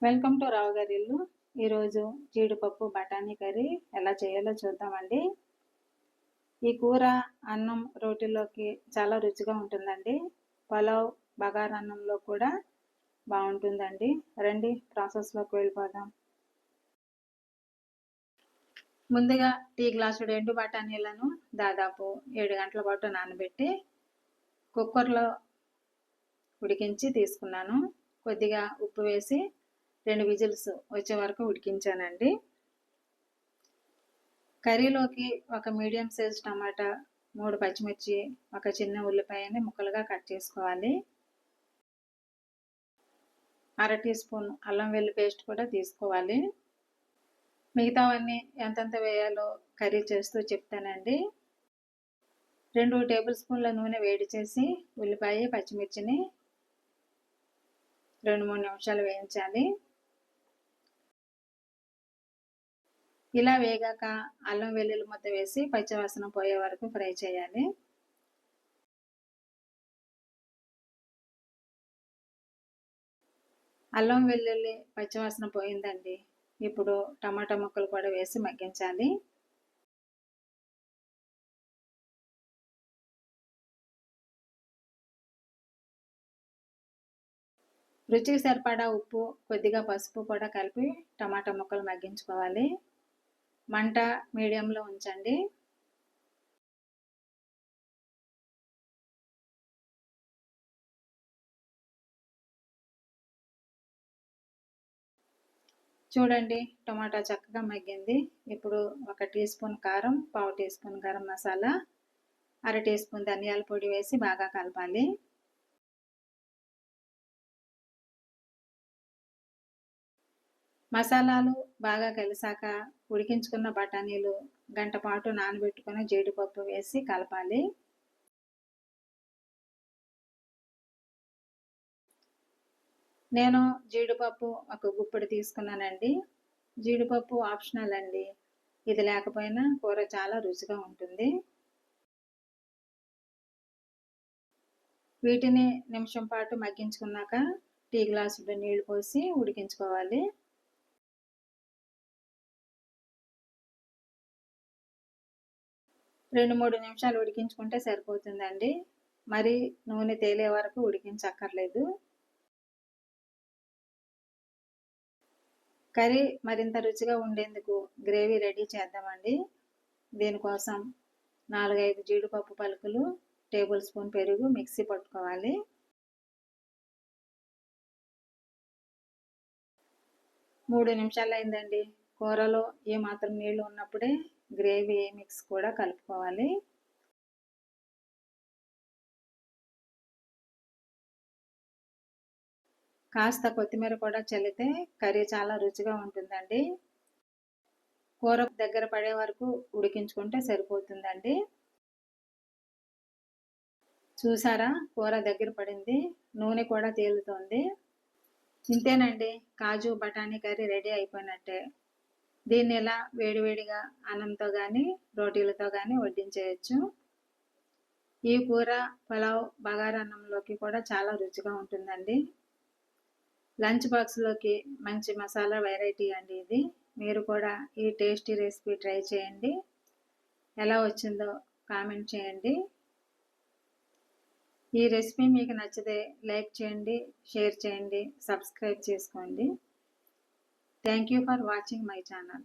Welcome to రావు గారి ఇల్లు. ఈరోజు జీడిపప్పు బఠానీ కర్రీ ఎలా చేయాలో చూద్దామండి. ఈ కూర అన్నం రోటీలోకి చాలా రుచిగా ఉంటుందండి. పలావ్ బగారా అన్నంలో కూడా బాగుంటుందండి. రండి ప్రాసెస్లోకి వెళ్ళిపోదాం. ముందుగా టీ గ్లాసుడు ఎండు బఠానీలను దాదాపు 7 గంటల పాటు నానబెట్టి కుక్కర్లో ఉడికించి తీసుకున్నాను. కొద్దిగా ఉప్పు వేసి 2 విజిల్స్ వచ్చే వరకు ఉడికించానండి. కర్రీలోకి ఒక మీడియం సైజ్ టమాటా, 3 పచ్చిమిర్చి, ఒక చిన్న ఉల్లిపాయని ముక్కలుగా కట్ చేసుకోవాలి. 1/2 టీ స్పూన్ అల్లం వెల్లుల్లి పేస్ట్ కూడా తీసుకోవాలి. మిగతావన్నీ ఎంతెంత వేయాలో కర్రీ చేస్తూ చెప్తానండి. 2 టేబుల్ స్పూన్ల నూనె వేడి చేసి ఉల్లిపాయ పచ్చిమిర్చిని 2-3 నిమిషాలు వేయించాలి. ఇలా వేగాక అల్లం వెల్లుల్లి ముద్ద వేసి పచ్చివాసన పోయే వరకు ఫ్రై చేయాలి. అల్లం వెల్లుల్లి పచ్చివాసన పోయిందండి. ఇప్పుడు టమాటా ముక్కలు కూడా వేసి మగ్గించాలి. రుచికి సరిపడా ఉప్పు, కొద్దిగా పసుపు కూడా కలిపి టమాటా ముక్కలు మగ్గించుకోవాలి. మంట మీడియంలో ఉంచండి. చూడండి, టమాటా చక్కగా మగ్గింది. ఇప్పుడు 1 టీ స్పూన్ కారం, 1/2 teaspoon garam masala, 1/2 teaspoon ధనియాల పొడి వేసి బాగా కలపాలి. మసాలాలు బాగా కలిసాక ఉడికించుకున్న బఠానీలు, గంట పాటు నానబెట్టుకుని జీడిపప్పు వేసి కలపాలి. నేను జీడిపప్పు ఒక గుప్పెడు తీసుకున్నానండి. జీడిపప్పు ఆప్షనల్ అండి. ఇది లేకపోయినా కూర చాలా రుచిగా ఉంటుంది. వీటిని నిమిషం పాటు మగ్గించుకున్నాక టీ గ్లాసుడు నీళ్లు పోసి ఉడికించుకోవాలి. రెండు 3 నిమిషాలు ఉడికించుకుంటే సరిపోతుందండి. మరి నూనె తేలే వరకు ఉడికించక్కర్లేదు. కర్రీ మరింత రుచిగా ఉండేందుకు గ్రేవీ రెడీ చేద్దామండి. దీనికోసం 4-5 జీడిపప్పు పలుకులు, టేబుల్ స్పూన్ పెరుగు మిక్సీ పట్టుకోవాలి. మూడు నిమిషాలు అయిందండి. కూరలో ఏమాత్రం నీళ్లు ఉన్నప్పుడే గ్రేవీ మిక్స్ కూడా కలుపుకోవాలి. కాస్త కొత్తిమీర కూడా చల్లితే కర్రీ చాలా రుచిగా ఉంటుందండి. కూర దగ్గర పడే వరకు ఉడికించుకుంటే సరిపోతుందండి. చూసారా, కూర దగ్గర పడింది, నూనె కూడా తేలుతోంది. ఇంతేనండి, కాజు బఠానీ కర్రీ రెడీ అయిపోయినట్టే. దీన్ని ఇలా వేడివేడిగా అన్నంతో కానీ రోటీలతో కానీ వడ్డించేయచ్చు. ఈ కూర పలావ్ బగారా అన్నంలోకి కూడా చాలా రుచిగా ఉంటుందండి. లంచ్ బాక్స్లోకి మంచి మసాలా వెరైటీ అండి ఇది. మీరు కూడా ఈ టేస్టీ రెసిపీ ట్రై చేయండి. ఎలా వచ్చిందో కామెంట్ చేయండి. ఈ రెసిపీ మీకు నచ్చితే లైక్ చేయండి, షేర్ చేయండి, సబ్స్క్రైబ్ చేసుకోండి. Thank you for watching my channel.